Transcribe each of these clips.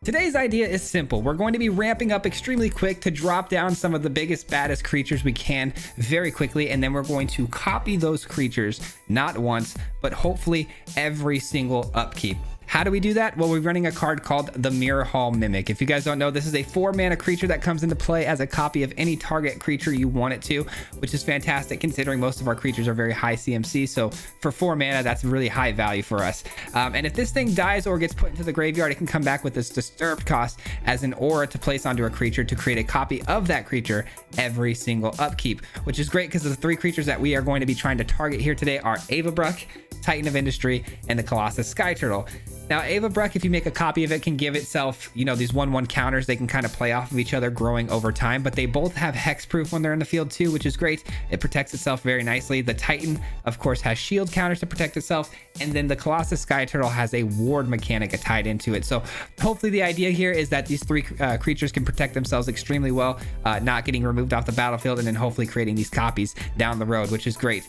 Today's idea is simple. We're going to be ramping up extremely quick to drop down some of the biggest, baddest creatures we can very quickly, and then we're going to copy those creatures not once, but hopefully every single upkeep. How do we do that? Well, we're running a card called the Mirror Hall Mimic. If you guys don't know, this is a 4-mana creature that comes into play as a copy of any target creature you want it to, which is fantastic considering most of our creatures are very high CMC. So for 4 mana, that's really high value for us. And if this thing dies or gets put into the graveyard, it can come back with this disturbed cost as an aura to place onto a creature to create a copy of that creature every single upkeep, which is great because the 3 creatures that we are going to be trying to target here today are Avabruck, Titan of Industry, and the Colossus Sky Turtle. Now, Avabruck, if you make a copy of it, can give itself, you know, these 1/1 counters. They can kind of play off of each other, growing over time, but they both have hexproof when they're in the field too, which is great. It protects itself very nicely. The Titan, of course, has shield counters to protect itself, and then the Colossus Sky Turtle has a ward mechanic tied into it. So hopefully the idea here is that these 3 creatures can protect themselves extremely well, not getting removed off the battlefield, and then hopefully creating these copies down the road, which is great.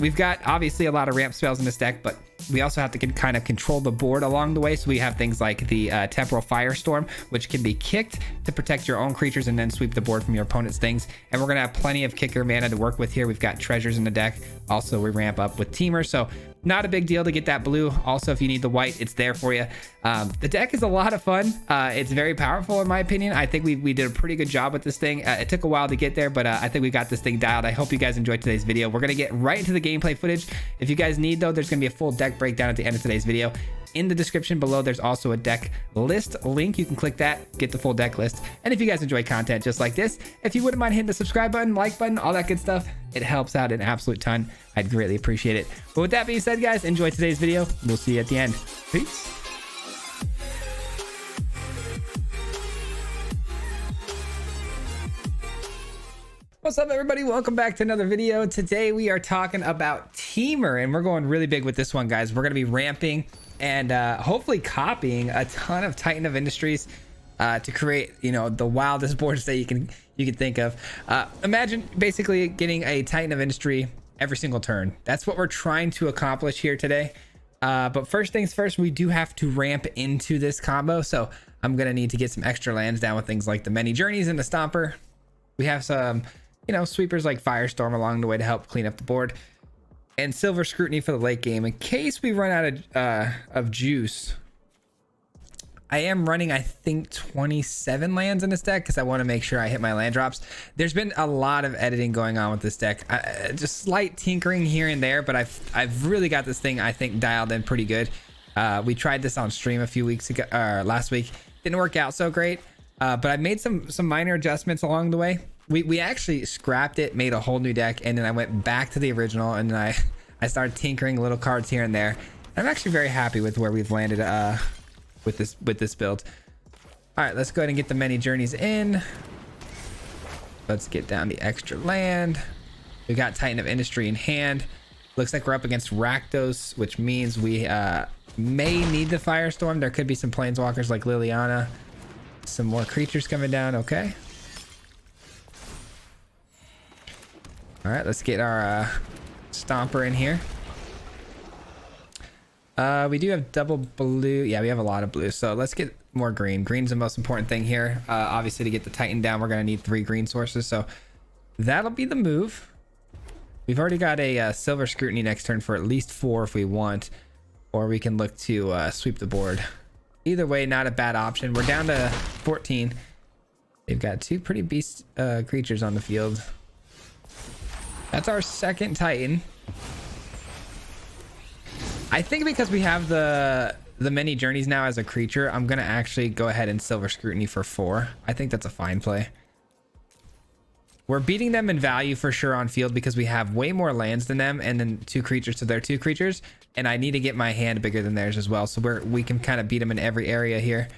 We've got obviously a lot of ramp spells in this deck, but we also have to kind of control the board along the way. So we have things like the Temporal Firestorm, which can be kicked to protect your own creatures and then sweep the board from your opponent's things. And we're going to have plenty of kicker mana to work with here. We've got treasures in the deck. Also, we ramp up with Temur, so not a big deal to get that blue. Also, if you need the white, it's there for you. The deck is a lot of fun. It's very powerful in my opinion. I think we did a pretty good job with this thing. It took a while to get there, but I think we got this thing dialed. I hope you guys enjoyed today's video. We're going to get right into the gameplay footage. If you guys need though, there's going to be a full deck breakdown at the end of today's video. In the description below, there's also a deck list link. You can click that, get the full deck list. And if you guys enjoy content just like this, if you wouldn't mind hitting the subscribe button, like button, all that good stuff, it helps out an absolute ton. I'd greatly appreciate it. But with that being said, guys, enjoy today's video. We'll see you at the end. Peace. What's up, everybody? Welcome back to another video. Today we are talking about Temur, and we're going really big with this one, guys. We're going to be ramping and hopefully copying a ton of Titan of Industries to create, you know, the wildest boards that you can think of. Imagine basically getting a Titan of Industry every single turn. That's what we're trying to accomplish here today. But first things first, we do have to ramp into this combo. So I'm going to need to get some extra lands down with things like the Many Journeys and the Stomper. We have some, you know, sweepers like Firestorm along the way to help clean up the board, and Silver Scrutiny for the late game in case we run out of juice. I am running, I think, 27 lands in this deck because I want to make sure I hit my land drops. There's been a lot of editing going on with this deck, just slight tinkering here and there, but I've really got this thing, I think, dialed in pretty good. We tried this on stream a few weeks ago, last week. Didn't work out so great, but I made some minor adjustments along the way. We actually scrapped it, made a whole new deck, and then I went back to the original, and then I started tinkering little cards here and there. I'm actually very happy with where we've landed with this build. All right, let's go ahead and get the Many Journeys in. Let's get down the extra land. We got Titan of Industry in hand. Looks like we're up against Rakdos, which means we may need the Firestorm. There could be some Planeswalkers like Liliana. Some more creatures coming down. Okay. All right, let's get our Stomper in here. We do have double blue. Yeah, we have a lot of blue. So let's get more green. Green's the most important thing here. Obviously, to get the Titan down, we're going to need 3 green sources. So that'll be the move. We've already got a Silver Scrutiny next turn for at least 4 if we want. Or we can look to sweep the board. Either way, not a bad option. We're down to 14. They've got 2 pretty beast creatures on the field. That's our second Titan. I think because we have the Many Journeys now as a creature, I'm going to actually go ahead and Silver Scrutiny for 4. I think that's a fine play. We're beating them in value for sure on field because we have way more lands than them, and then 2 creatures to their 2 creatures. And I need to get my hand bigger than theirs as well. So we can kind of beat them in every area here.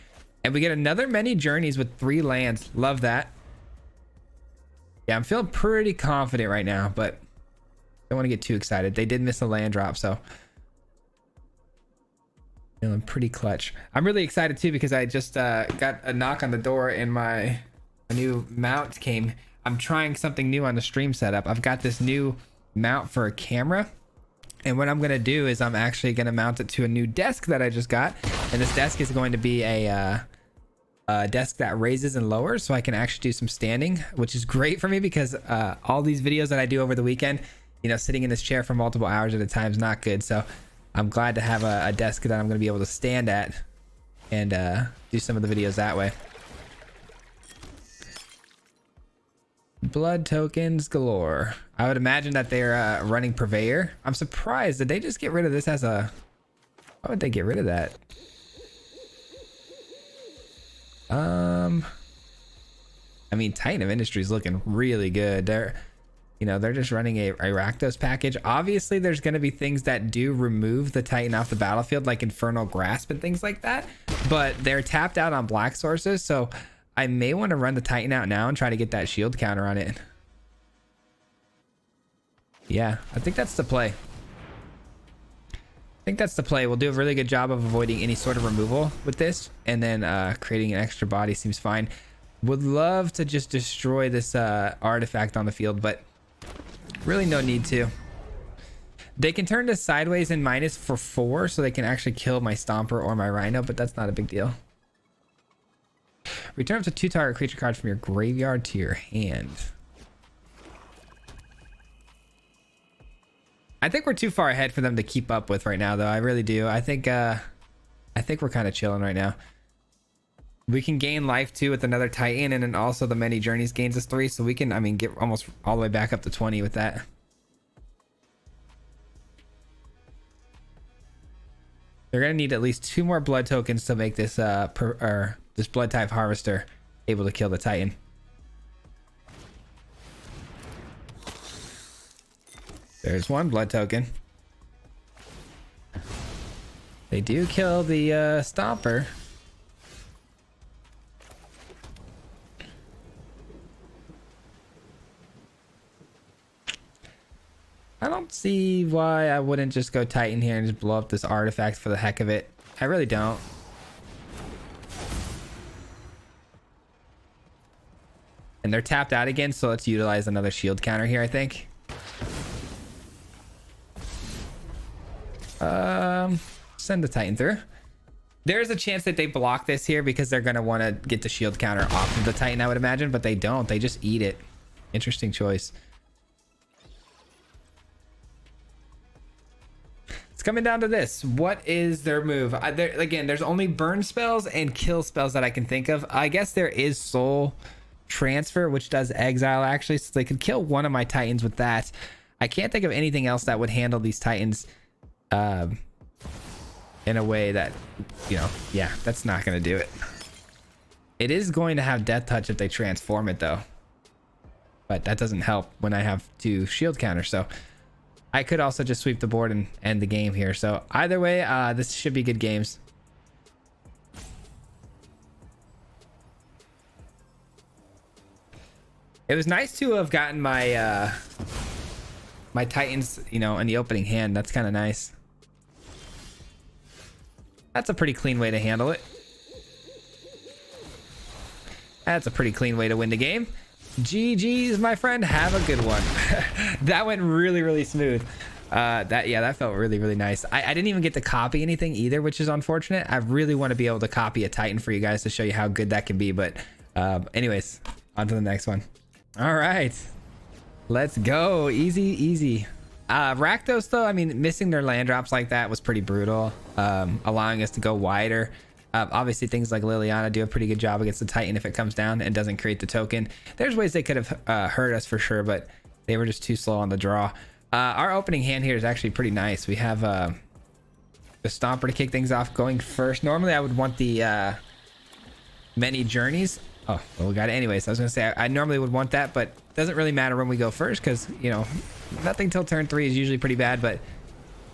And we get another Many Journeys with 3 lands. Love that. Yeah, I'm feeling pretty confident right now, but don't want to get too excited. They did miss a land drop, so feeling pretty clutch. I'm really excited too because I just got a knock on the door and my new mount came. I'm trying something new on the stream setup. I've got this new mount for a camera, and what I'm gonna do is I'm actually gonna mount it to a new desk that I just got, and this desk is going to be a desk that raises and lowers, so I can actually do some standing, which is great for me because all these videos that I do over the weekend, you know, sitting in this chair for multiple hours at a time is not good. So I'm glad to have a desk that I'm going to be able to stand at and do some of the videos that way. Blood tokens galore. I would imagine that they're running purveyor. I'm surprised. Did they just get rid of this as a... Why would they get rid of that? I mean, Titan of Industry is looking really good. They're just running a Rakdos package. Obviously, there's going to be things that do remove the Titan off the battlefield, like Infernal Grasp and things like that. But they're tapped out on black sources, so I may want to run the Titan out now and try to get that shield counter on it. Yeah, I think that's the play. We'll do a really good job of avoiding any sort of removal with this, and then creating an extra body seems fine. Would love to just destroy this artifact on the field, but really no need to. They can turn this sideways and minus for 4, so they can actually kill my Stomper or my Rhino, but that's not a big deal. Return up to 2 target creature cards from your graveyard to your hand. I think we're too far ahead for them to keep up with right now, though. I really do. I think we're kind of chilling right now. We can gain life too with another Titan, and then also the many journeys gains us 3, so we can, I mean, get almost all the way back up to 20 with that. They're gonna need at least 2 more blood tokens to make this this blood type harvester able to kill the Titan. There's 1 blood token. They do kill the Stomper. I don't see why I wouldn't just go Titan here and just blow up this artifact for the heck of it. I really don't. And they're tapped out again, so let's utilize another shield counter here, I think. Send the Titan through. There's a chance that they block this here because they're going to want to get the shield counter off of the Titan, I would imagine, but they don't. They just eat it. Interesting choice. It's coming down to this. What is their move? Again, there's only burn spells and kill spells that I can think of. I guess there is soul transfer, which does exile actually, so they could kill one of my Titans with that. I can't think of anything else that would handle these Titans in a way that, you know, yeah, that's not going to do it. It is going to have death touch if they transform it though, but that doesn't help when I have 2 shield counters. So I could also just sweep the board and end the game here. So either way, this should be good games. It was nice to have gotten my my Titans, you know, in the opening hand. That's kind of nice. That's a pretty clean way to handle it. That's a pretty clean way to win the game. GG's, my friend. Have a good one. That went really, really smooth. That felt really, really nice. I didn't even get to copy anything either, which is unfortunate. I really want to be able to copy a Titan for you guys to show you how good that can be. But anyways, on to the next one. All right, let's go. Easy. Rakdos though, I mean, missing their land drops like that was pretty brutal, allowing us to go wider. Obviously things like Liliana do a pretty good job against the Titan if it comes down and doesn't create the token. There's ways they could have hurt us for sure, but they were just too slow on the draw. Our opening hand here is actually pretty nice. We have the Stomper to kick things off going first. Normally I would want the many journeys. Oh, well, we got it anyways. I was gonna say I normally would want that, but it doesn't really matter when we go first because, you know, nothing till turn 3 is usually pretty bad, but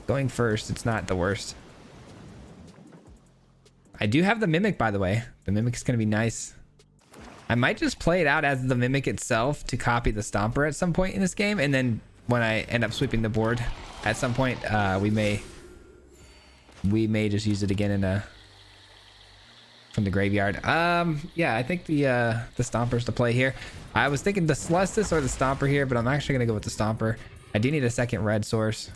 going first, it's not the worst. I do have the Mimic, by the way. The Mimic is going to be nice. I might just play it out as the Mimic itself to copy the Stomper at some point in this game, and then when I end up sweeping the board at some point, we may just use it again in from the graveyard. Yeah, I think the Stomper's the play here. I was thinking the Celestis or the Stomper here, but I'm actually going to go with the Stomper. I do need a second red source.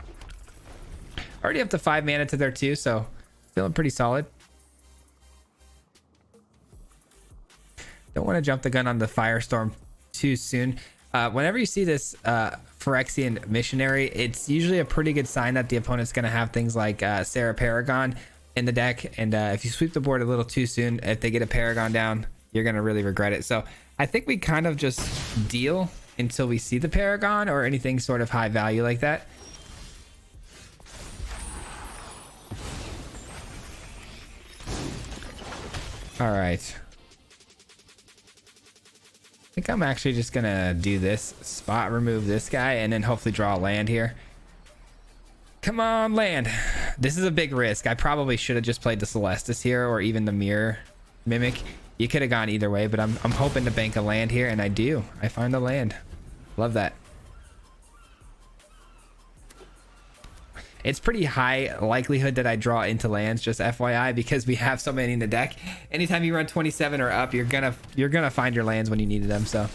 Already up to 5 mana to there too, so feeling pretty solid. Don't want to jump the gun on the Firestorm too soon. Whenever you see this Phyrexian Missionary, it's usually a pretty good sign that the opponent's going to have things like Sarah Paragon in the deck. And if you sweep the board a little too soon, if they get a Paragon down, you're going to really regret it. So I think we kind of just deal until we see the Paragon or anything sort of high value like that. All right. I think I'm actually just gonna do this spot, remove this guy, and then hopefully draw a land here. Come on, land. This is a big risk. I probably should have just played the Celestis here or even the Mirror Mimic. You could have gone either way, but I'm hoping to bank a land here, and I do. I find the land. Love that. It's pretty high likelihood that I draw into lands, just FYI, because we have so many in the deck. Anytime you run 27 or up, you're gonna find your lands when you needed them. So,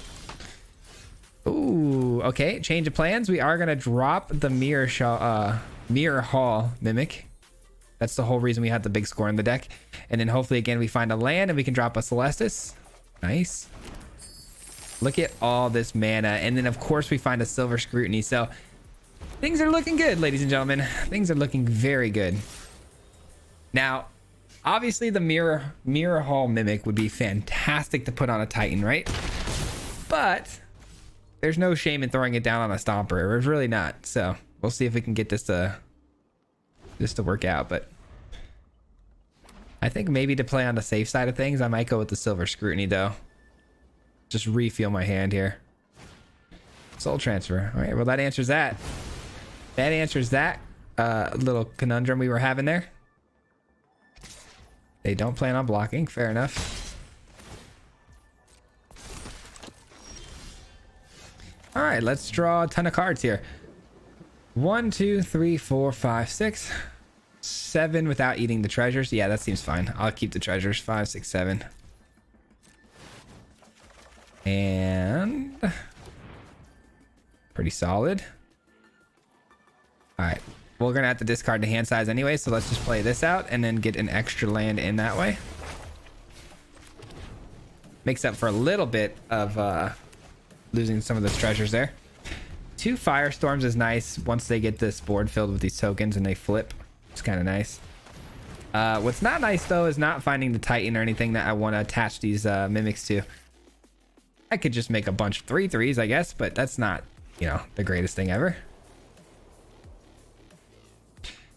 ooh, okay, change of plans. We are gonna drop the Mirror Hall Mimic. That's the whole reason we had the big score in the deck. And then hopefully again we find a land and we can drop a Celestis. Nice. Look at all this mana, and then of course we find a Silver Scrutiny. So things are looking good, ladies and gentlemen. Things are looking very good. Now, obviously the Mirror Hall Mimic would be fantastic to put on a Titan, right? But there's no shame in throwing it down on a Stomper. There's really not. So we'll see if we can get this to work out. But I think maybe to play on the safe side of things, I might go with the Silver Scrutiny though. Just refuel my hand here. Soul Transfer. All right, well that answers that. That answers that little conundrum we were having there. They don't plan on blocking. Fair enough. All right, let's draw a ton of cards here. 1, 2, 3, 4, 5, 6, 7 without eating the treasures. Yeah, that seems fine. I'll keep the treasures. 5, 6, 7. And pretty solid. All right, we're gonna have to discard the hand size anyway, so let's just play this out and then get an extra land in that way. Makes up for a little bit of losing some of those treasures there. 2 Firestorms is nice once they get this board filled with these tokens and they flip. It's kind of nice. What's not nice though is not finding the Titan or anything that I want to attach these mimics to. I could just make a bunch of 3/3s, I guess, but that's not, you know, the greatest thing ever.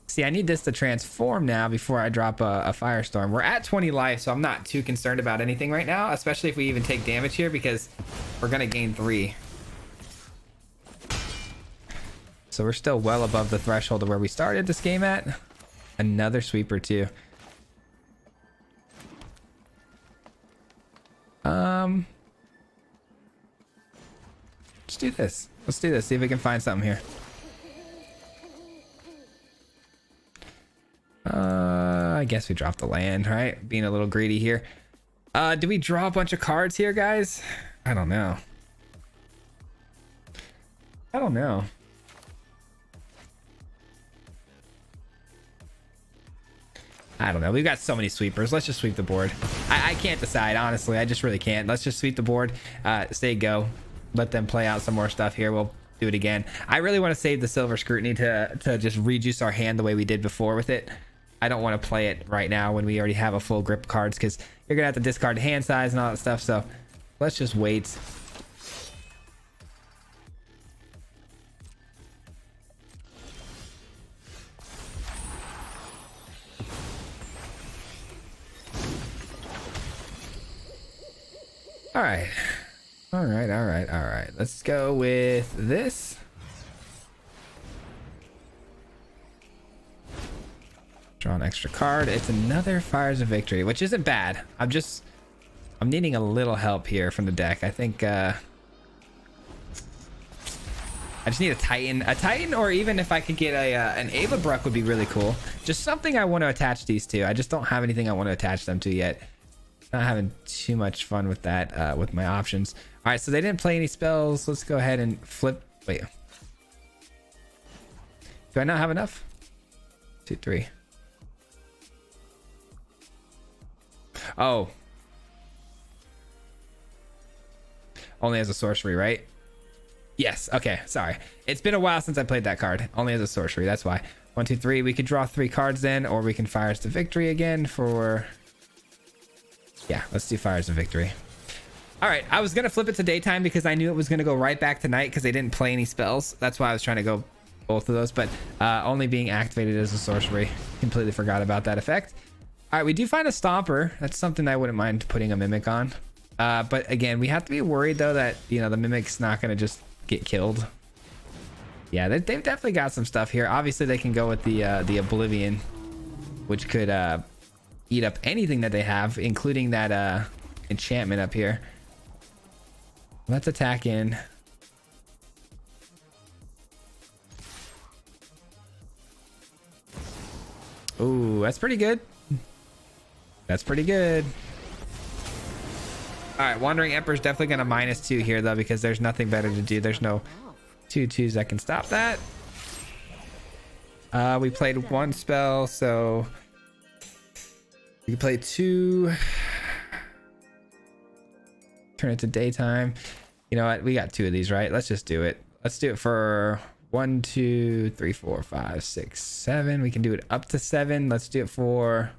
See, I need this to transform now before I drop a Firestorm. We're at 20 life, so I'm not too concerned about anything right now, especially if we even take damage here, because we're going to gain 3. So we're still well above the threshold of where we started this game at. Another sweeper too. Let's do this. Let's do this. See if we can find something here. I guess we dropped the land, right? Being a little greedy here. Do we draw a bunch of cards here, guys? I don't know. I don't know. I don't know. We've got so many sweepers. Let's just sweep the board. I can't decide, honestly. I just really can't. Let's just sweep the board. Say go. Let them play out some more stuff here. We'll do it again. I really want to save the Silver Scrutiny to just rejuice our hand the way we did before with it. I don't want to play it right now when we already have a full grip of cards, because you're going to have to discard hand size and all that stuff. So let's just wait. All right. All right. All right. All right. Let's go with this. Draw an extra card. It's another Fires of Victory, which isn't bad. I'm needing a little help here from the deck. I think I just need a Titan, or even if I could get an Ava Bruck would be really cool. Just something I want to attach these to. I just don't have anything I want to attach them to yet. Not having too much fun with that with my options. All right, so they didn't play any spells. Let's go ahead and flip. Wait, do I not have enough? 2, 3. Only as a sorcery, right? Yes. Okay. Sorry. It's been a while since I played that card. Only as a sorcery. That's why. 1, 2, 3. We could draw 3 cards then, or we can Fires to Victory again for... Yeah, let's do Fires to Victory. All right. I was going to flip it to daytime because I knew it was going to go right back to night because they didn't play any spells. That's why I was trying to go both of those, but only being activated as a sorcery. Completely forgot about that effect. All right. We do find a Stomper. That's something I wouldn't mind putting a Mimic on. But again, we have to be worried though that, you know, the Mimic's not going to just get killed. Yeah, they've definitely got some stuff here. Obviously they can go with the Oblivion, which could eat up anything that they have, including that enchantment up here. Let's attack in. Ooh, that's pretty good. That's pretty good. All right, Wandering Emperor's definitely gonna -2 here though, because there's nothing better to do. There's no 2/2s that can stop that. We played 1 spell, so we can play 2. Turn it to daytime. You know what? We got 2 of these, right? Let's just do it. Let's do it for 1, 2, 3, 4, 5, 6, 7. We can do it up to 7. Let's do it for...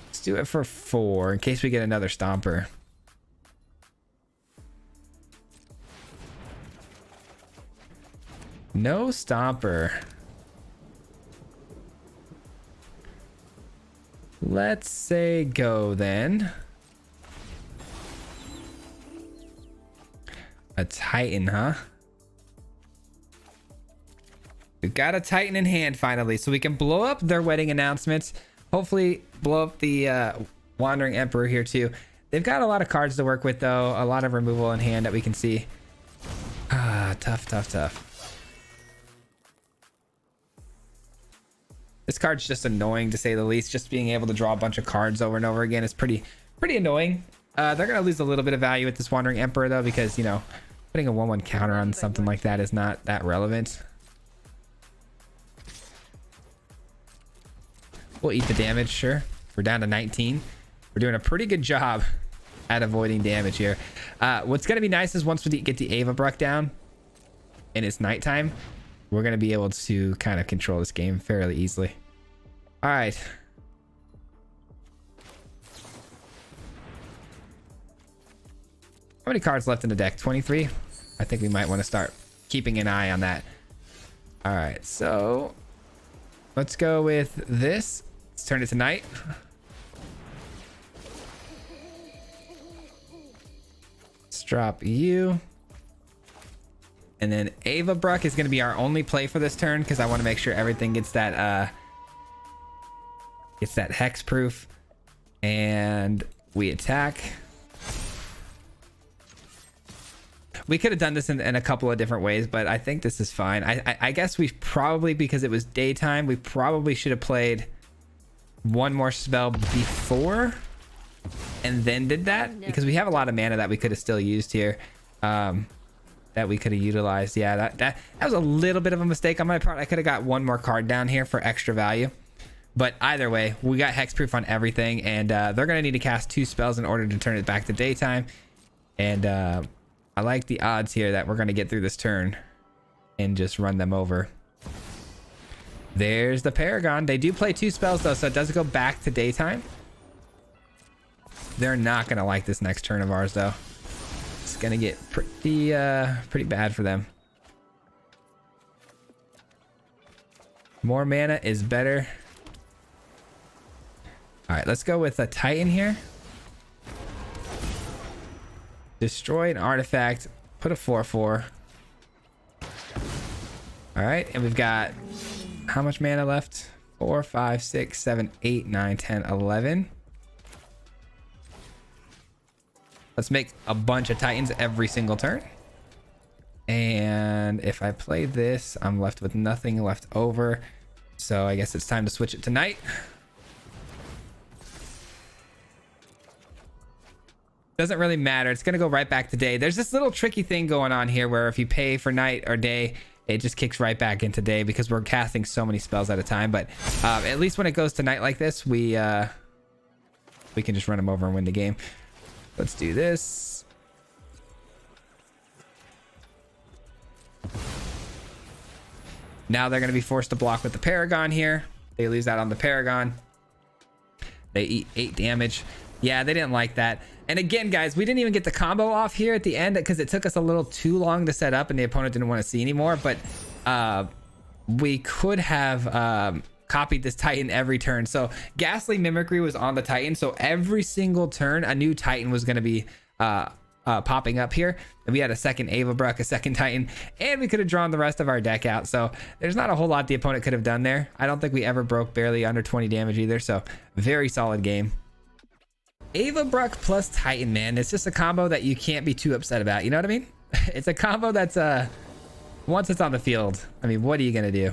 Let's do it for 4 in case we get another Stomper. No Stomper. Let's say go then. A Titan, huh? We've got a Titan in hand finally, so we can blow up their wedding announcements. Hopefully blow up the Wandering Emperor here too. They've got a lot of cards to work with though. A lot of removal in hand that we can see. Ah, tough, tough, tough. This card's just annoying to say the least. Just being able to draw a bunch of cards over and over again is pretty annoying. They're gonna lose a little bit of value with this Wandering Emperor though, because, you know, putting a 1/1 counter on something like that is not that relevant. We'll eat the damage, sure. We're down to 19. We're doing a pretty good job at avoiding damage here. What's gonna be nice is once we get the Ava Bruck down and it's nighttime, we're gonna be able to kind of control this game fairly easily. All right. How many cards left in the deck? 23? I think we might want to start keeping an eye on that. All right, so let's go with this. Let's turn it to night. Let's drop you. And then Ava Bruck is going to be our only play for this turn because I want to make sure everything gets that hex proof. And we attack. We could have done this in a couple of different ways, but I think this is fine. I guess we probably, because it was daytime, we probably should have played 1 more spell before and then did that, because we have a lot of mana that we could have still used here, that we could have utilized. Yeah, that was a little bit of a mistake on my part. I could have got 1 more card down here for extra value, but either way, we got hexproof on everything, and they're gonna need to cast 2 spells in order to turn it back to daytime. And I like the odds here that we're going to get through this turn and just run them over. There's the Paragon. They do play 2 spells though, so it does go back to daytime. They're not going to like this next turn of ours though. It's going to get pretty bad for them. More mana is better. All right, let's go with a Titan here. Destroy an artifact, put a 4/4. All right, and we've got how much mana left? 4, 5, 6, 7, 8, 9, 10, 11. Let's make a bunch of Titans every single turn. And if I play this, I'm left with nothing left over. So I guess it's time to switch it to night. Doesn't really matter. It's going to go right back to day. There's this little tricky thing going on here where if you pay for night or day, it just kicks right back into day because we're casting so many spells at a time. But at least when it goes to night like this, we can just run them over and win the game. Let's do this. Now they're going to be forced to block with the Paragon here. They lose out on the Paragon. They eat 8 damage. Yeah, they didn't like that. And again, guys, we didn't even get the combo off here at the end because it took us a little too long to set up and the opponent didn't want to see anymore. But we could have copied this Titan every turn. So Ghastly Mimicry was on the Titan. So every single turn, a new Titan was going to be popping up here. And we had a second Ava Bruck, a second Titan, and we could have drawn the rest of our deck out. So there's not a whole lot the opponent could have done there. I don't think we ever broke barely under 20 damage either. So very solid game. Ava Bruck plus Titan, man. It's just a combo that you can't be too upset about. You know what I mean? It's a combo that's once it's on the field, I mean, what are you gonna do?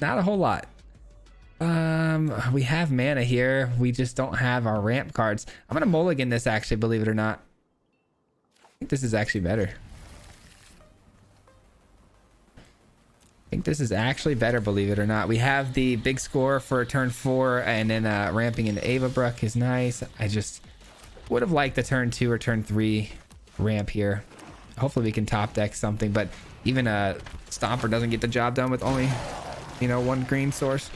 Not a whole lot. We have mana here. We just don't have our ramp cards. I'm gonna mulligan this, actually, believe it or not. I think this is actually better. I think this is actually better, believe it or not. We have the big score for turn 4, and then ramping into Ava Bruck is nice. I just would have liked the turn 2 or turn 3 ramp here. Hopefully we can top deck something, but even a Stomper doesn't get the job done with only, you know, 1 green source.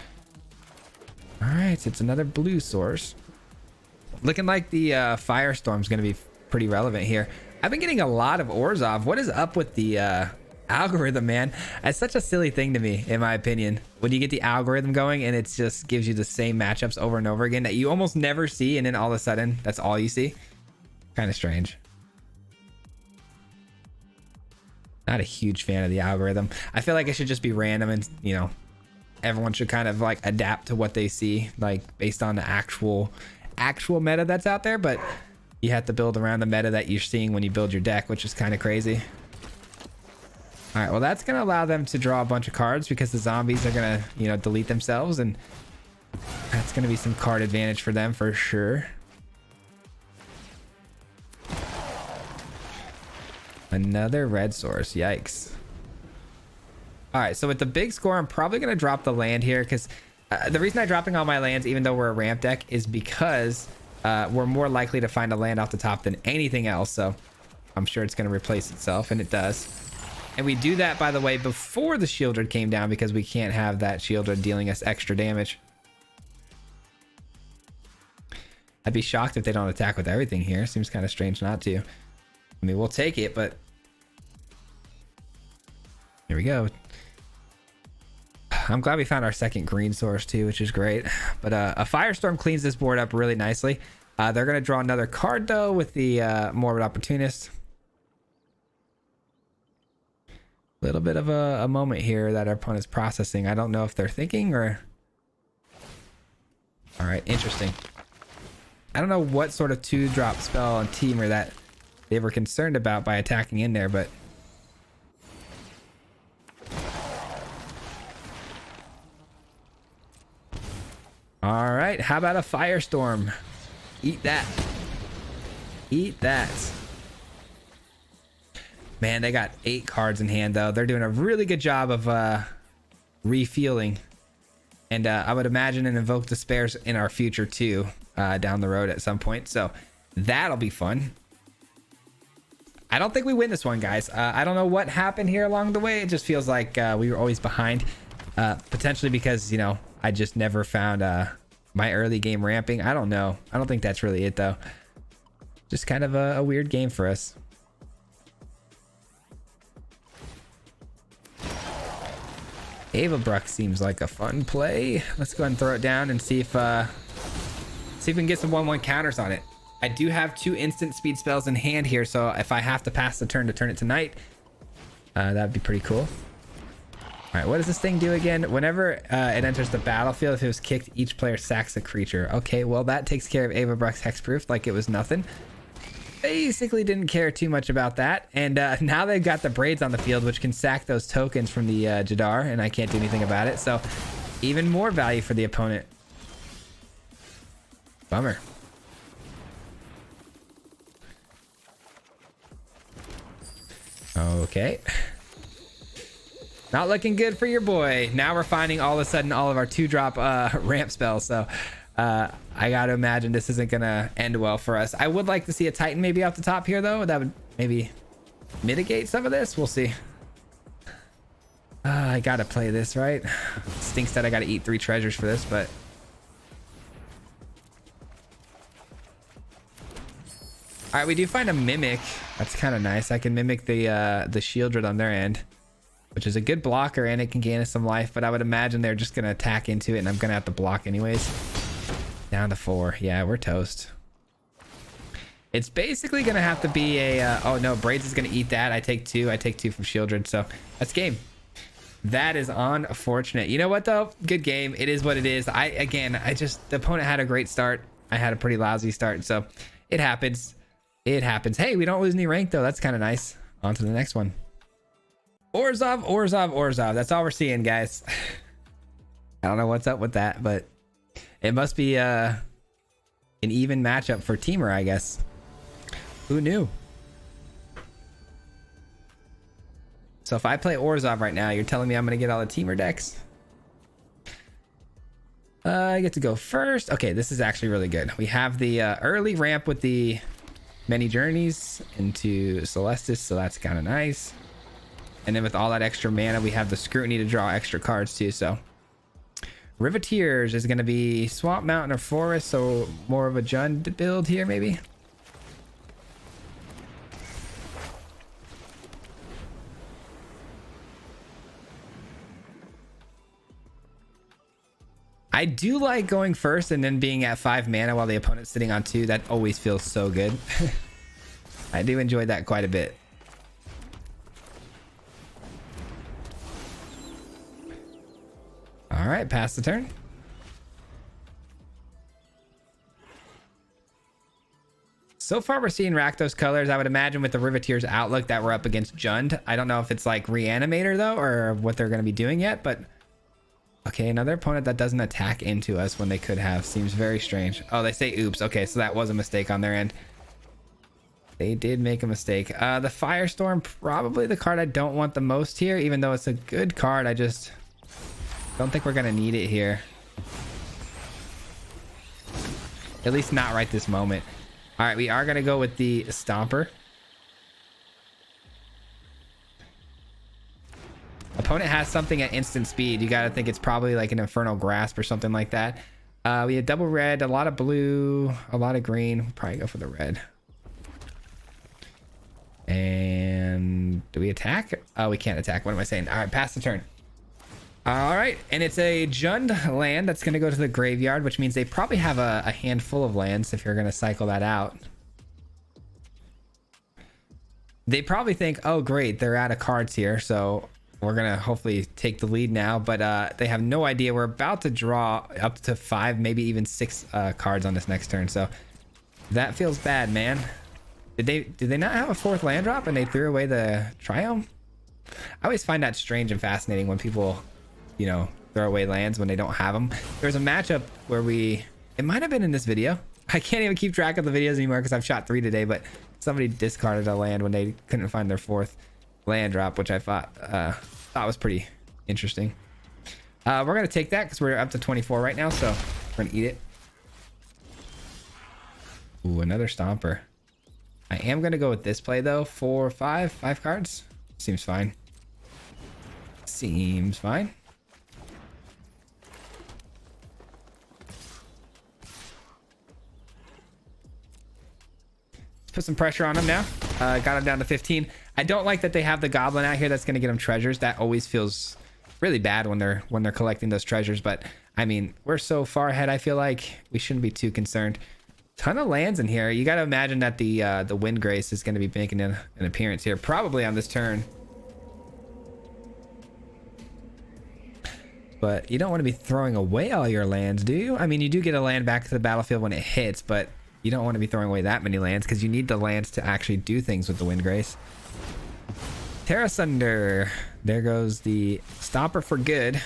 All right, so it's another blue source. Looking like the Firestorm's going to be pretty relevant here. I've been getting a lot of Orzhov. What is up with the algorithm, man? It's such a silly thing to me, in my opinion, when you get the algorithm going and it just gives you the same matchups over and over again that you almost never see, and then all of a sudden that's all you see. Kind of strange. Not a huge fan of the algorithm. I feel like it should just be random, and you know, everyone should kind of like adapt to what they see, like based on the actual meta that's out there. But you have to build around the meta that you're seeing when you build your deck, which is kind of crazy. All right, well, that's going to allow them to draw a bunch of cards because the zombies are going to, you know, delete themselves, and that's going to be some card advantage for them for sure. Another red source. Yikes. All right, so with the big score, I'm probably going to drop the land here because the reason I'm dropping all my lands, even though we're a ramp deck, is because we're more likely to find a land off the top than anything else. So I'm sure it's going to replace itself, and it does. And we do that, by the way, before the Shieldred came down because we can't have that Shieldred dealing us extra damage. I'd be shocked if they don't attack with everything here. Seems kind of strange not to. I mean, we'll take it, but here we go. I'm glad we found our second green source too, which is great. But a Firestorm cleans this board up really nicely. They're going to draw another card though with the Morbid Opportunist. A little bit of a moment here that our opponent's processing. I don't know if they're thinking or... All right, interesting. I don't know what sort of 2-drop spell on TEMUR that they were concerned about by attacking in there, but... All right, how about a Firestorm? Eat that. Eat that. Man, they got 8 cards in hand, though. They're doing a really good job of refueling. And I would imagine an Invoke Despairs in our future, too, down the road at some point. So that'll be fun. I don't think we win this one, guys. I don't know what happened here along the way. It just feels like we were always behind. Potentially because, you know, I just never found my early game ramping. I don't know. I don't think that's really it, though. Just kind of a weird game for us. Ava Bruck seems like a fun play. Let's go ahead and throw it down and see if we can get some 1/1 counters on it. I do have 2 instant speed spells in hand here, so if I have to pass the turn to turn it to night, that'd be pretty cool. All right, what does this thing do again? Whenever it enters the battlefield, if it was kicked, each player sacks a creature. Okay, well, that takes care of Ava Bruck's hexproof like it was nothing. Basically didn't care too much about that. And now they've got the Braids on the field, which can sack those tokens from the Jadar, and I can't do anything about it. So even more value for the opponent. Bummer. Okay. Not looking good for your boy. Now we're finding all of a sudden all of our 2-drop ramp spells. So I got to imagine this isn't going to end well for us. I would like to see a Titan maybe off the top here, though. That would maybe mitigate some of this. We'll see. I gotta play this, right? Stinks that I gotta eat 3 treasures for this, but all right, we do find a mimic. That's kind of nice. I can mimic the shieldred on their end, which is a good blocker, and it can gain us some life, but I would imagine they're just gonna attack into it, and I'm gonna have to block anyways. Down to 4. Yeah, we're toast. It's basically gonna have to be a oh no, Braids is gonna eat that. I take 2 from shieldred, so that's game. That is unfortunate. You know what though? Good game. It is what it is. The opponent had a great start. I had a pretty lousy start, so it happens. It happens. Hey, we don't lose any rank though. That's kind of nice. On to the next one. Orzhov. That's all we're seeing, guys. I don't know what's up with that, but it must be an even matchup for Temur, I guess. Who knew? So if I play Orzhov right now, you're telling me I'm going to get all the Temur decks? I get to go first. Okay, this is actually really good. We have the early ramp with the many journeys into Celestis, so that's kind of nice. And then with all that extra mana, we have the scrutiny to draw extra cards too. So Riveteers is going to be Swamp, Mountain, or Forest, so more of a Jund build here maybe. I do like going first and then being at 5 mana while the opponent's sitting on 2. That always feels so good. I do enjoy that quite a bit. All right, pass the turn. So far, we're seeing Rakdos colors. I would imagine with the Riveteer's outlook that we're up against Jund. I don't know if it's like Reanimator though, or what they're going to be doing yet, but okay, another opponent that doesn't attack into us when they could have. Seems very strange. Oh, they say oops. Okay, so that was a mistake on their end. They did make a mistake. The Firestorm, probably the card I don't want the most here, even though it's a good card. I just don't think we're going to need it here. At least not right this moment. All right, we are going to go with the Stomper. Opponent has something at instant speed. You got to think it's probably like an Infernal Grasp or something like that. We had double red, a lot of blue, a lot of green. We'll probably go for the red. And do we attack? Oh, we can't attack. What am I saying? All right, pass the turn. All right, and it's a Jund land that's going to go to the graveyard, which means they probably have a handful of lands if you're going to cycle that out. They probably think, oh, great, they're out of cards here, so we're going to hopefully take the lead now, but they have no idea. We're about to draw up to 5, maybe even 6 cards on this next turn, so that feels bad, man. Did they not have a 4th land drop and they threw away the Triome? I always find that strange and fascinating when people, you know, throw away lands when they don't have them. There's a matchup where it might have been in this video. I can't even keep track of the videos anymore because I've shot 3 today, but somebody discarded a land when they couldn't find their 4th land drop, which I thought was pretty interesting. We're going to take that because we're up to 24 right now, so we're going to eat it. Ooh, another Stomper. I am going to go with this play though. 5 cards. Seems fine. Seems fine. Let's put some pressure on him now. Got him down to 15. I don't like that they have the goblin out here that's going to get them treasures. That always feels really bad when they're collecting those treasures, but I mean, we're so far ahead. I feel like we shouldn't be too concerned. Ton of lands in here. You got to imagine that the Windgrace is going to be making an appearance here, probably on this turn. But you don't want to be throwing away all your lands, do you? I mean, you do get a land back to the battlefield when it hits, but you don't want to be throwing away that many lands because you need the lands to actually do things with the Windgrace. Terra Sunder. There goes the Stomper for good.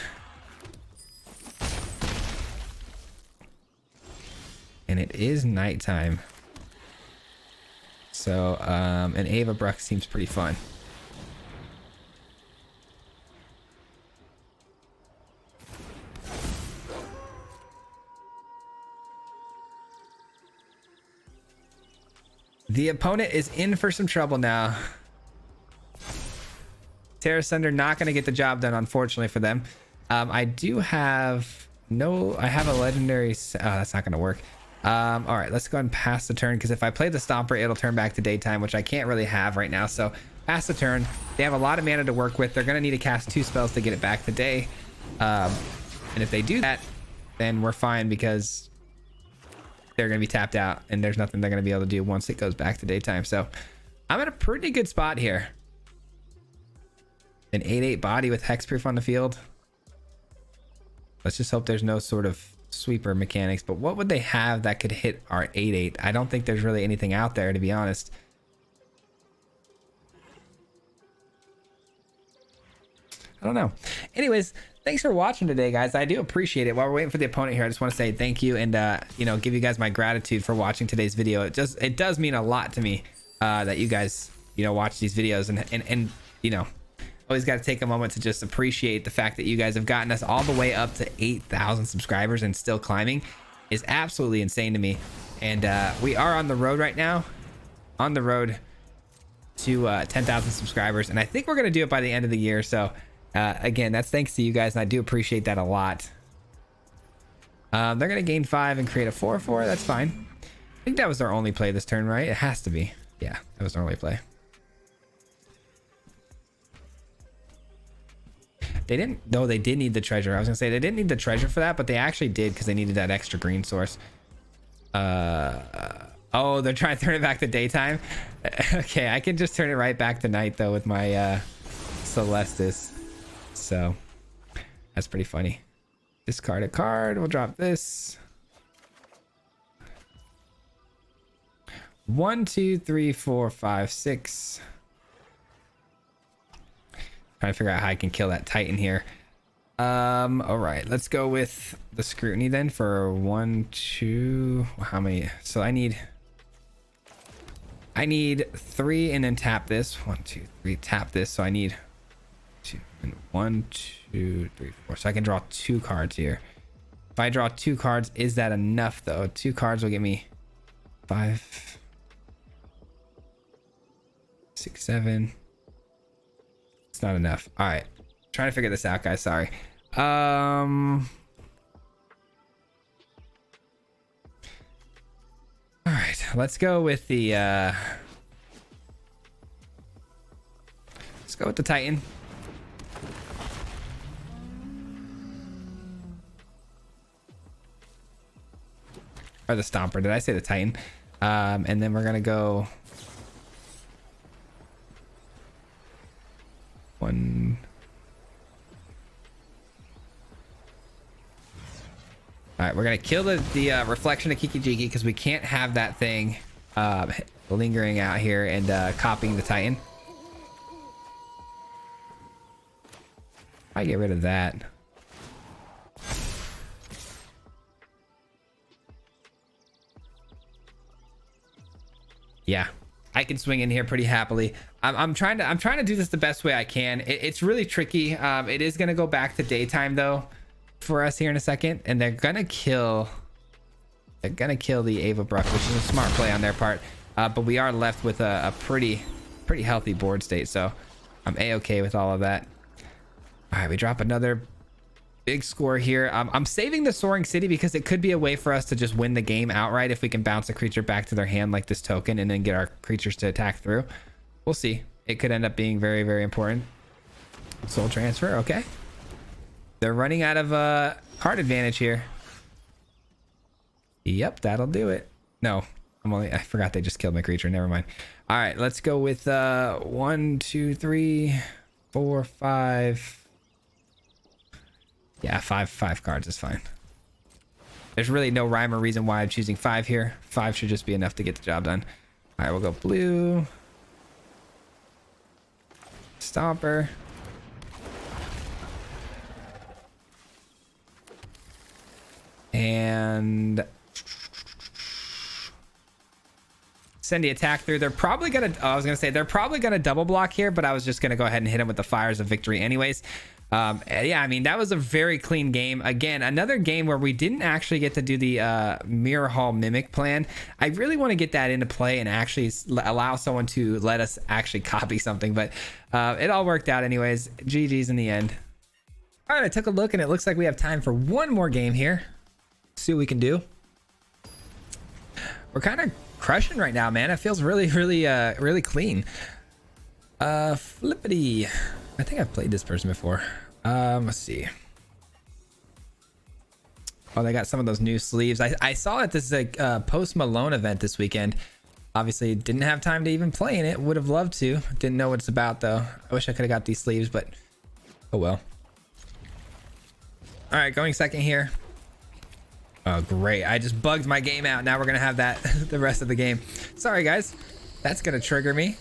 And it is nighttime. So, an Ava Bruck seems pretty fun. The opponent is in for some trouble now. Terra Sunder not going to get the job done, unfortunately for them. I do have I have a legendary. Oh, that's not going to work. All right, let's go ahead and pass the turn, because if I play the Stomper, it'll turn back to daytime, which I can't really have right now. So pass the turn. They have a lot of mana to work with. They're going to need to cast 2 spells to get it back to day. And if they do that, then we're fine, because they're going to be tapped out and there's nothing they're going to be able to do once it goes back to daytime. So I'm in a pretty good spot here. An 8/8 body with hexproof on the field. Let's just hope there's no sort of sweeper mechanics. But what would they have that could hit our 8/8? I don't think there's really anything out there, to be honest. I don't know. Anyways, thanks for watching today, guys. I do appreciate it. While we're waiting for the opponent here, I just want to say thank you and give you guys my gratitude for watching today's video. It does mean a lot to me that you guys watch these videos, and always got to take a moment to just appreciate the fact that you guys have gotten us all the way up to 8,000 subscribers and still climbing is absolutely insane to me. And we are on the road right now, on the road to 10,000 subscribers, and I think we're gonna do it by the end of the year. So again, that's thanks to you guys, and I do appreciate that a lot. They're gonna gain 5 and create a 4/4. That's fine. I think that was their only play this turn, right? It has to be. Yeah, that was their only play. They didn't, though. They did need the treasure. I was gonna say they didn't need the treasure for that, but they actually did, because they needed that extra green source. Oh, they're trying to turn it back to daytime. Okay, I can just turn it right back to night though with my Celestis. So that's pretty funny. Discard a card. We'll drop this. 1, 2, 3, 4, 5, 6. Trying to figure out how I can kill that Titan here. All right, let's go with the scrutiny then for 1, 2. How many? So I need 3 and then tap this. 1, 2, 3. Tap this. So I need 2 and 1, 2, 3, 4. So I can draw 2 cards here. If I draw 2 cards, is that enough though? 2 cards will get me 5, 6, 7. It's not enough. All right, trying to figure this out, guys. Sorry. All right, let's go with the Titan. Or the Stomper. Did I say the Titan? And then we're gonna go 1. All right, we're gonna kill the reflection of Kikijiki, because we can't have that thing lingering out here and copying the Titan. I get rid of that. Yeah, I can swing in here pretty happily. I'm trying to do this the best way I can. It's really tricky. It is gonna go back to daytime though for us here in a second, and they're gonna kill the Ava Bruck, which is a smart play on their part. But we are left with a pretty healthy board state, so I'm a-okay with all of that. All right, we drop another big score here. I'm saving the Soaring City because it could be a way for us to just win the game outright if we can bounce a creature back to their hand like this token and then get our creatures to attack through. We'll see. It could end up being very, very important. Soul Transfer, okay. They're running out of card advantage here. Yep, that'll do it. No, I forgot they just killed my creature. Never mind. All right, let's go with 1, 2, 3, 4, 5. Yeah, five cards is fine. There's really no rhyme or reason why I'm choosing 5 here. 5 should just be enough to get the job done. All right, we'll go blue. Stomper. And send the attack through. They're probably gonna, I was gonna say they're probably gonna double block here, but I was just gonna go ahead and hit him with the Fires of Victory anyways. Yeah, I mean, that was a very clean game. Again, another game where we didn't actually get to do the mirror hall mimic plan. I really want to get that into play and actually allow someone to let us actually copy something, but it all worked out anyways. GG's in the end. All right, I took a look and it looks like we have time for one more game here. See what we can do. We're kind of crushing right now, man. It feels really, really clean. Flippity. I think I've played this person before. Let's see. Oh, they got some of those new sleeves. I saw at this like Post Malone event this weekend. Obviously didn't have time to even play in it. Would have loved to. Didn't know what it's about though. I wish I could have got these sleeves, but oh well. All right, going second here. Oh, great. I just bugged my game out. Now we're going to have that the rest of the game. Sorry, guys. That's going to trigger me.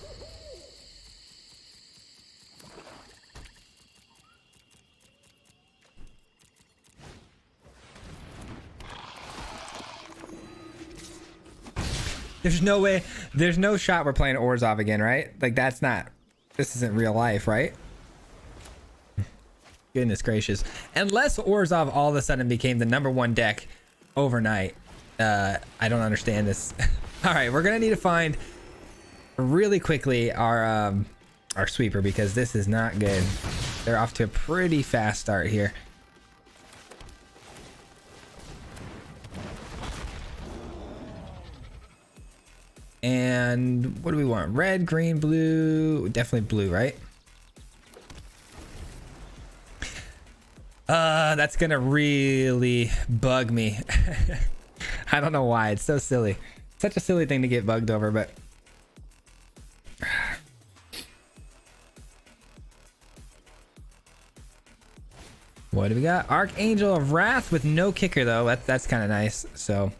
There's no way. There's no shot we're playing Orzhov again, right? Like, that's not... This isn't real life, right? Goodness gracious. Unless Orzhov all of a sudden became the #1 deck overnight. I don't understand this. All right, we're gonna need to find really quickly our sweeper because this is not good. They're off to a pretty fast start here. And what do we want? Red, green, blue. Definitely blue, right? That's gonna really bug me. I don't know why. It's so silly. Such a silly thing to get bugged over, but what do we got? Archangel of Wrath with no kicker though. That's kind of nice. So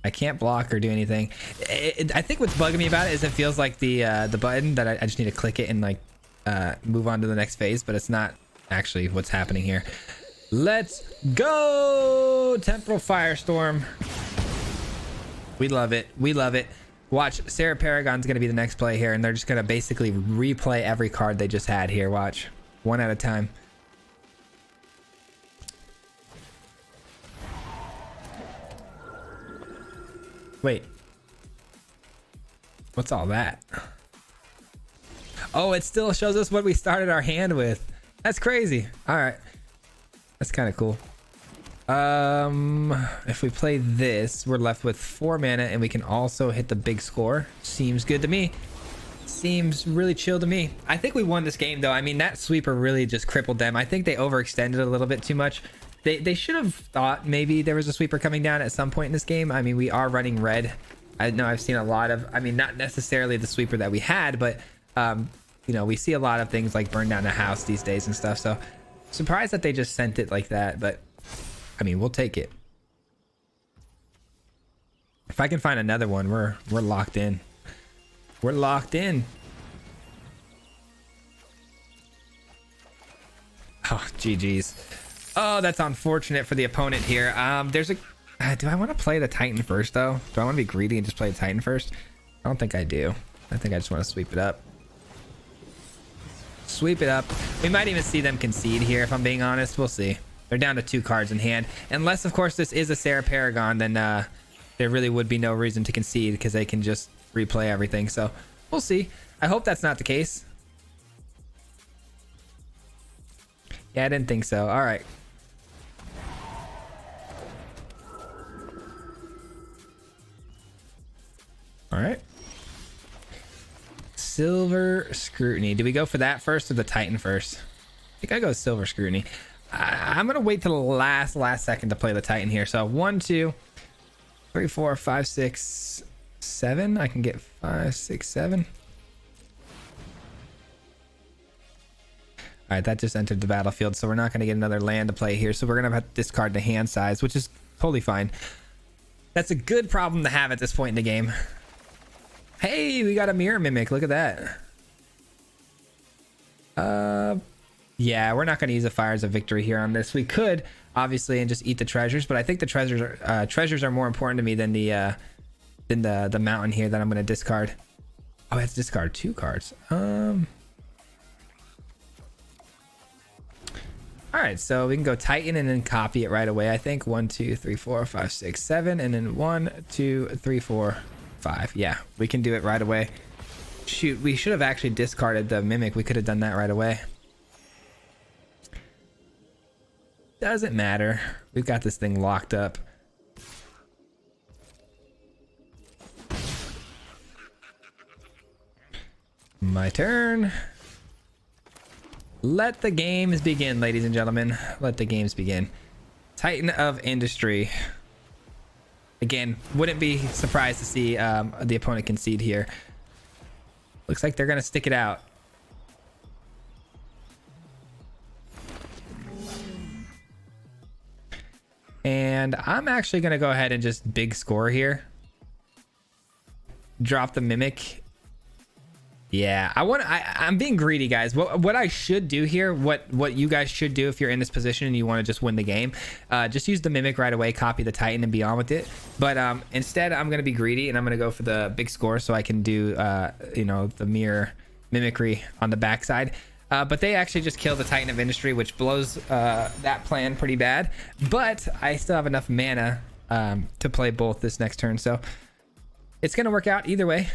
I can't block or do anything. I think what's bugging me about it is it feels like the button that I just need to click it and like move on to the next phase, but it's not actually what's happening here. Let's go! Temporal Firestorm. We love it. We love it. Watch, Sarah Paragon's gonna be the next play here, and they're just gonna basically replay every card they just had here. Watch, one at a time. Wait, what's all that? Oh, it still shows us what we started our hand with. That's crazy. All right, that's kind of cool. If we play this, we're left with 4 mana and we can also hit the big score. Seems good to me. Seems really chill to me. I think we won this game though. I mean, that sweeper really just crippled them. I think they overextended a little bit too much. They should have thought maybe there was a sweeper coming down at some point in this game. I mean, we are running red. I know I've seen a lot of, I mean, not necessarily the sweeper that we had, but you know, we see a lot of things like burn down the house these days and stuff. So surprised that they just sent it like that, but I mean, we'll take it. If I can find another one, we're locked in. We're locked in. Oh, GG's. Oh, that's unfortunate for the opponent here. There's a... do I want to play the Titan first, though? Do I want to be greedy and just play the Titan first? I don't think I do. I think I just want to sweep it up. Sweep it up. We might even see them concede here, if I'm being honest. We'll see. They're down to 2 cards in hand. Unless, of course, this is a Sarah Paragon, then there really would be no reason to concede because they can just replay everything. So we'll see. I hope that's not the case. Yeah, I didn't think so. All right. All right. Silver Scrutiny. Do we go for that first or the Titan first? I think I go Silver Scrutiny. I'm gonna wait till the last second to play the Titan here. So 1, 2, 3, 4, 5, 6, 7. I can get 5, 6, 7. All right, that just entered the battlefield, so we're not gonna get another land to play here. So we're gonna have to discard the hand size, which is totally fine. That's a good problem to have at this point in the game. Hey, we got a mirror mimic. Look at that. Yeah, we're not going to use the Fires of Victory here on this. We could obviously and just eat the treasures, but I think the treasures are more important to me than the mountain here that I'm going to discard. Oh, I have to discard 2 cards. All right, so we can go Titan and then copy it right away. I think 1, 2, 3, 4, 5, 6, 7, and then 1, 2, 3, 4, 5. Yeah, we can do it right away. Shoot, we should have actually discarded the mimic. We could have done that right away. Doesn't matter. We've got this thing locked up. My turn. Let the games begin, ladies and gentlemen. Let the games begin. Titan of Industry. Again, wouldn't be surprised to see the opponent concede here. Looks like they're going to stick it out. And I'm actually going to go ahead and just big score here. Drop the Mimic. Yeah, I'm being greedy, guys. What I should do here, what you guys should do if you're in this position and you want to just win the game, just use the Mimic right away, copy the Titan and be on with it. But instead, I'm going to be greedy and I'm going to go for the big score so I can do, you know, the mirror mimicry on the backside. But they actually just killed the Titan of Industry, which blows that plan pretty bad. But I still have enough mana to play both this next turn. So it's going to work out either way.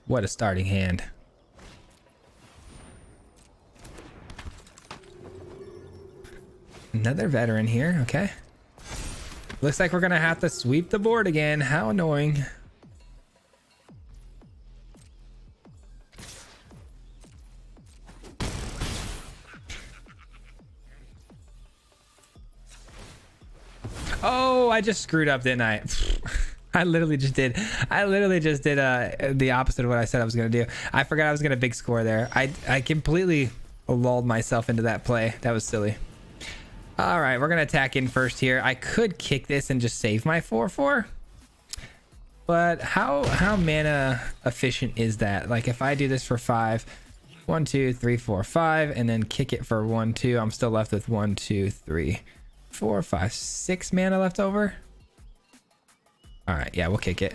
What a starting hand. Another veteran here. Okay. Looks like we're going to have to sweep the board again. How annoying. Oh, I just screwed up, didn't I? I literally just did the opposite of what I said I was going to do. I forgot I was going to big score there. I completely lulled myself into that play. That was silly. All right, we're going to attack in first here. I could kick this and just save my 4/4. But how mana efficient is that? Like if I do this for 5, 1, 2, 3, 4, 5, and then kick it for 1, 2, I'm still left with 1, 2, 3, 4, 5, 6 mana left over. All right, yeah, we'll kick it.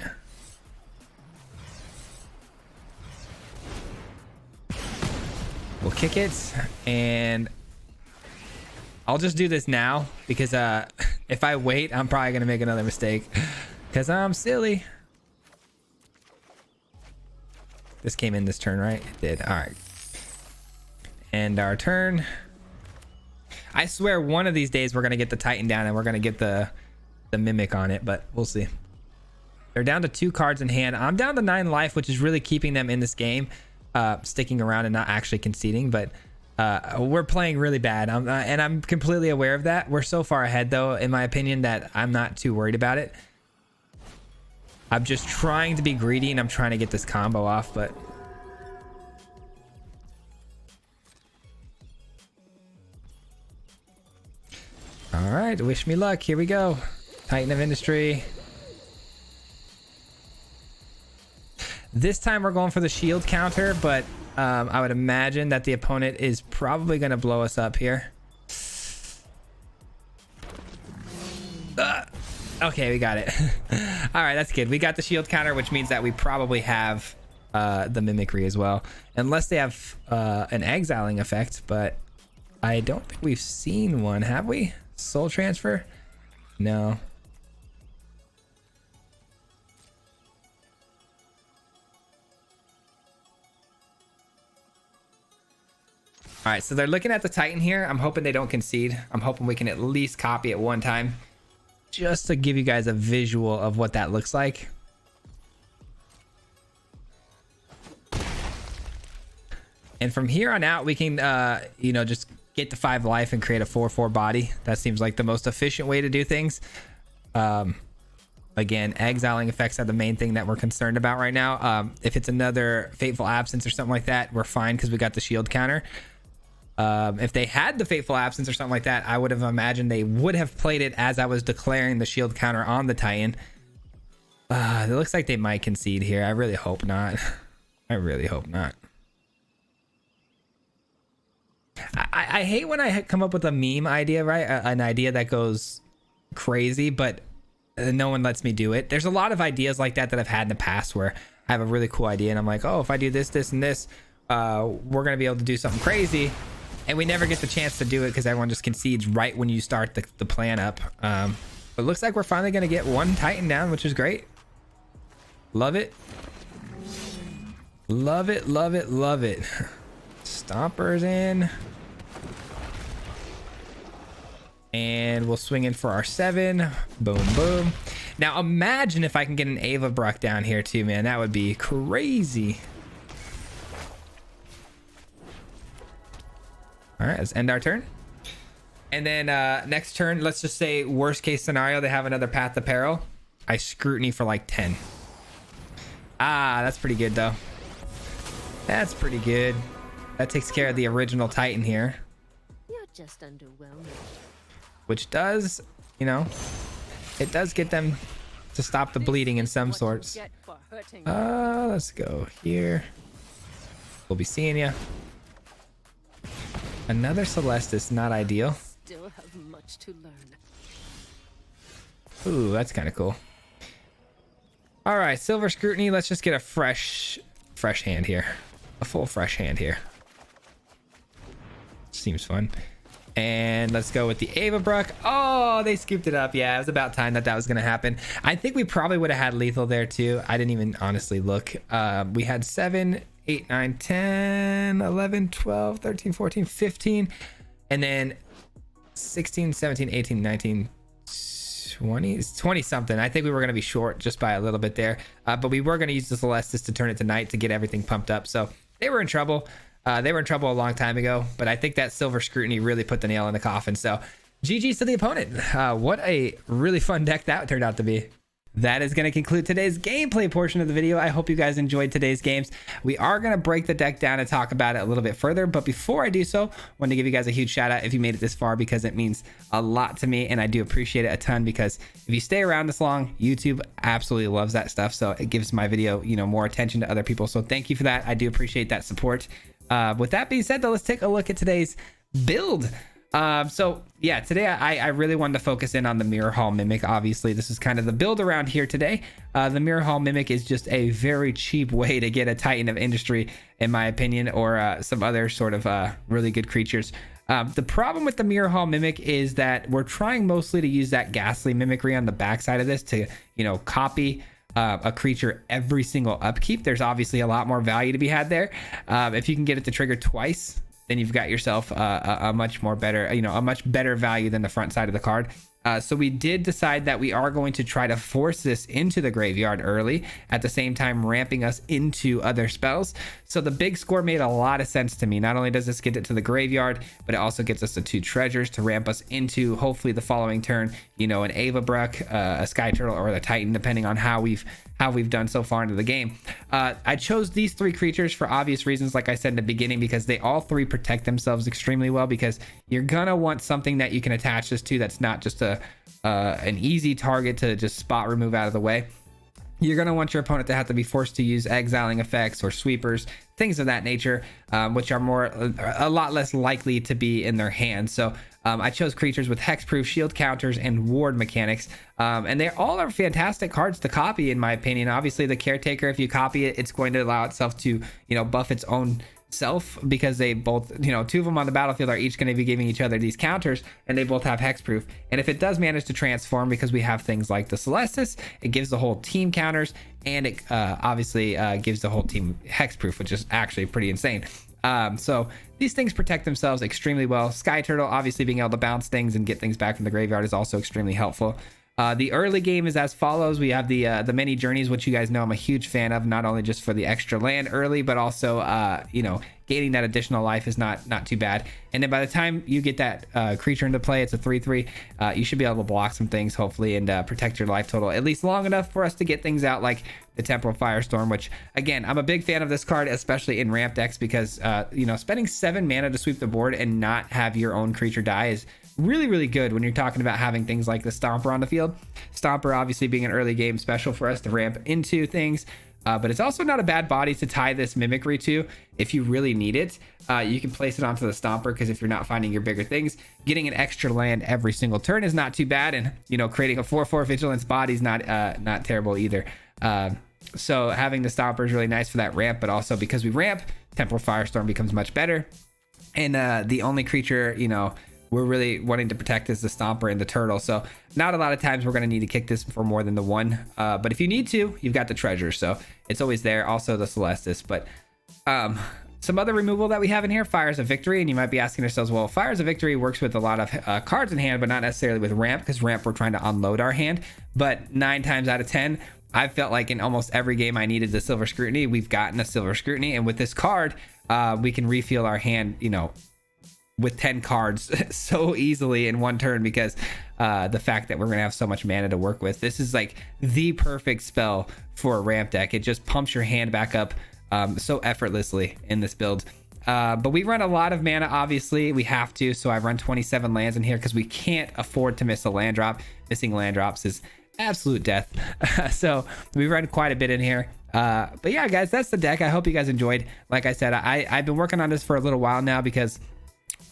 We'll kick it, and I'll just do this now because if I wait, I'm probably gonna make another mistake because I'm silly. This came in this turn, right? It did. All right. And our turn. I swear one of these days we're gonna get the Titan down and we're gonna get the Mimic on it, but we'll see. They're down to 2 cards in hand. I'm down to 9 life, which is really keeping them in this game, sticking around and not actually conceding. But we're playing really bad, and I'm completely aware of that. We're so far ahead, though, in my opinion, that I'm not too worried about it. I'm just trying to be greedy, and I'm trying to get this combo off, but... All right, wish me luck. Here we go. Titan of Industry. This time we're going for the shield counter, but I would imagine that the opponent is probably going to blow us up here. Okay, we got it. All right, that's good. We got the shield counter, which means that we probably have the mimicry as well. Unless they have an exiling effect, but I don't think we've seen one, have we? Soul transfer? No. All right, so they're looking at the Titan here. I'm hoping they don't concede. I'm hoping we can at least copy it one time just to give you guys a visual of what that looks like. And from here on out, we can, you know, just get to 5 life and create a 4/4 body. That seems like the most efficient way to do things. Again, exiling effects are the main thing that we're concerned about right now. If it's another Fateful Absence or something like that, we're fine because we got the shield counter. If they had the Fateful Absence or something like that, I would have imagined they would have played it as I was declaring the shield counter on the Titan. It looks like they might concede here. I really hope not. I really hope not. I hate when I come up with a meme idea, right? An idea that goes crazy, but no one lets me do it. There's a lot of ideas like that that I've had in the past where I have a really cool idea and I'm like, oh, if I do this, this, and this, we're gonna be able to do something crazy, and we never get the chance to do it because everyone just concedes right when you start the plan up. But it looks like we're finally gonna get one Titan down, which is great. Love it. Love it, love it, love it. Stompers in. And we'll swing in for our 7. Boom, boom. Now imagine if I can get an Ava Bruck down here too, man. That would be crazy. All right, let's end our turn. And then next turn, let's just say worst case scenario, they have another Path to Peril. I scrutiny for like 10. Ah, that's pretty good though. That's pretty good. That takes care of the original Titan here. You're just underwhelming. Which does, you know, it does get them to stop the bleeding in some sorts. Let's go here. We'll be seeing ya. Another Celestis, not ideal. Still have much to learn. Ooh, that's kind of cool. All right, Silver Scrutiny. Let's just get a fresh hand here. A full fresh hand here. Seems fun. And let's go with the Ava Bruck. Oh, they scooped it up. Yeah, it was about time that was going to happen. I think we probably would have had lethal there too. I didn't even honestly look. We had 7, 8, 9, 10, 11, 12, 13, 14, 15. And then 16, 17, 18, 19, 20 something. I think we were going to be short just by a little bit there. But we were going to use the Celestis to turn it to night to get everything pumped up. So they were in trouble. They were in trouble a long time ago, but I think that Silver Scrutiny really put the nail in the coffin. So GG's to the opponent. What a really fun deck that turned out to be. That is going to conclude today's gameplay portion of the video. I hope you guys enjoyed today's games. We are going to break the deck down and talk about it a little bit further. But before I do so, I want to give you guys a huge shout out if you made it this far, because it means a lot to me. And I do appreciate it a ton, because if you stay around this long, YouTube absolutely loves that stuff. So it gives my video, you know, more attention to other people. So thank you for that. I do appreciate that support. With that being said, though, let's take a look at today's build. So yeah, today I really wanted to focus in on the Mirror Hall Mimic. Obviously, this is kind of the build around here today. The Mirror Hall Mimic is just a very cheap way to get a Titan of Industry, in my opinion, or some other sort of really good creatures. The problem with the Mirror Hall Mimic is that we're trying mostly to use that Ghastly mimicry on the backside of this to, you know, copy a creature every single upkeep. There's obviously a lot more value to be had there. If you can get it to trigger twice, then you've got yourself a much more better, you know, a much better value than the front side of the card. So we did decide that we are going to try to force this into the graveyard early, at the same time ramping us into other spells. So the big score made a lot of sense to me. Not only does this get it to the graveyard, but it also gets us the 2 treasures to ramp us into, hopefully the following turn, you know, an Ava Bruck, a Sky Turtle, or the Titan, depending on how we've done so far into the game. I chose these 3 creatures for obvious reasons, like I said in the beginning, because they all 3 protect themselves extremely well, because you're gonna want something that you can attach this to that's not just an easy target to just spot remove out of the way. You're going to want your opponent to have to be forced to use exiling effects or sweepers, things of that nature, which are a lot less likely to be in their hands. So I chose creatures with hexproof, shield counters, and ward mechanics. And they all are fantastic cards to copy, in my opinion. Obviously, the Caretaker, if you copy it, it's going to allow itself to, you know, buff its own self, because they both, you know, 2 of them on the battlefield are each going to be giving each other these counters, and they both have hexproof. And if it does manage to transform, because we have things like the Celestis, it gives the whole team counters, and it obviously gives the whole team hexproof, which is actually pretty insane. So these things protect themselves extremely well. Sky Turtle, obviously being able to bounce things and get things back from the graveyard, is also extremely helpful. The early game is as follows. We have the many journeys, which you guys know I'm a huge fan of, not only just for the extra land early, but also, you know, gaining that additional life is not too bad. And then by the time you get that creature into play, it's a 3/3. You should be able to block some things, hopefully, and protect your life total at least long enough for us to get things out like the Temporal Firestorm, which, again, I'm a big fan of this card, especially in ramp decks, because, you know, spending 7 mana to sweep the board and not have your own creature die is really good when you're talking about having things like the Stomper on the field. Stomper obviously being an early game special for us to ramp into things, but it's also not a bad body to tie this mimicry to if you really need it. You can place it onto the Stomper, because if you're not finding your bigger things, getting an extra land every single turn is not too bad, and, you know, creating a 4/4 vigilance body is not terrible either. So having the Stomper is really nice for that ramp, but also because we ramp, Temporal Firestorm becomes much better. And the only creature, you know, we're really wanting to protect is the Stomper and the Turtle. So not a lot of times we're going to need to kick this for more than the one. But if you need to, you've got the Treasure. So it's always there. Also the Celestis. But some other removal that we have in here, Fires of Victory. And you might be asking yourselves, well, Fires of Victory works with a lot of cards in hand, but not necessarily with ramp, because ramp we're trying to unload our hand. But 9 times out of 10, I felt like in almost every game I needed the Silver Scrutiny. We've gotten a Silver Scrutiny. And with this card, we can refill our hand, you know, with 10 cards so easily in one turn, because the fact that we're gonna have so much mana to work with. This is like the perfect spell for a ramp deck. It just pumps your hand back up so effortlessly in this build. But we run a lot of mana, obviously we have to. So I've run 27 lands in here because we can't afford to miss a land drop. Missing land drops is absolute death. So we run quite a bit in here. But yeah, guys, that's the deck. I hope you guys enjoyed. Like I said, I've been working on this for a little while now, because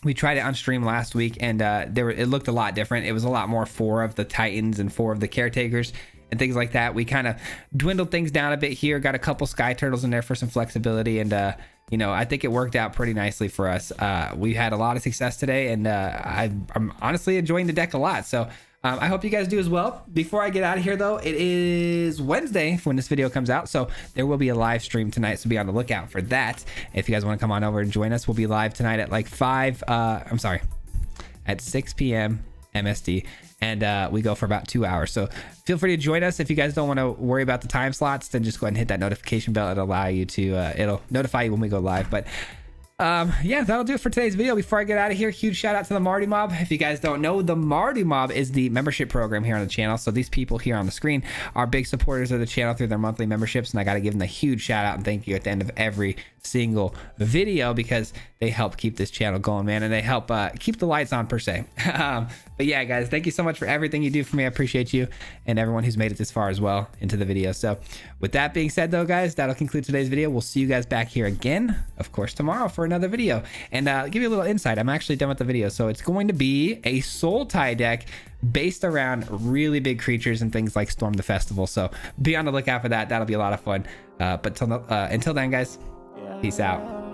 we tried it on stream last week, and it looked a lot different. It was a lot more 4 of the Titans and 4 of the Caretakers and things like that. We kind of dwindled things down a bit here, got a couple Sky Turtles in there for some flexibility, and you know, I think it worked out pretty nicely for us. We had a lot of success today, and I'm honestly enjoying the deck a lot. So I hope you guys do as well. Before I get out of here, though, it is Wednesday when this video comes out, so there will be a live stream tonight, so be on the lookout for that. If you guys want to come on over and join us, we'll be live tonight at like at 6 p.m. MST, and we go for about 2 hours. So feel free to join us. If you guys don't want to worry about the time slots, then just go ahead and hit that notification bell. It'll allow you to it'll notify you when we go live. But yeah, that'll do it for today's video. Before I get out of here, huge shout out to the Marty Mob. If you guys don't know, the Marty Mob is the membership program here on the channel. So these people here on the screen are big supporters of the channel through their monthly memberships, and I got to give them a huge shout out and thank you at the end of every single video, because they help keep this channel going, man, and they help keep the lights on, per se. But yeah, guys, thank you so much for everything you do for me. I appreciate you, and everyone who's made it this far as well into the video. So with that being said, though, guys, that'll conclude today's video. We'll see you guys back here again, of course, tomorrow for another video. And give you a little insight, I'm actually done with the video. So it's going to be a Soul Tie deck based around really big creatures and things like Storm the Festival. So be on the lookout for that. That'll be a lot of fun. But until then, guys, peace out.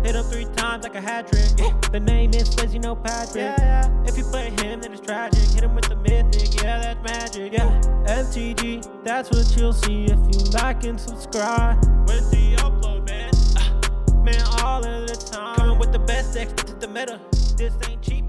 Hit him 3 times like a hat trick. The name is Swayze, no Patrick. If you play him, then it's tragic. Hit him with the mythic, yeah, that's magic. MTG, that's what you'll see if you like and subscribe. With the upload, man, man, all of the time. Coming with the best decks, this is the meta. This ain't cheap.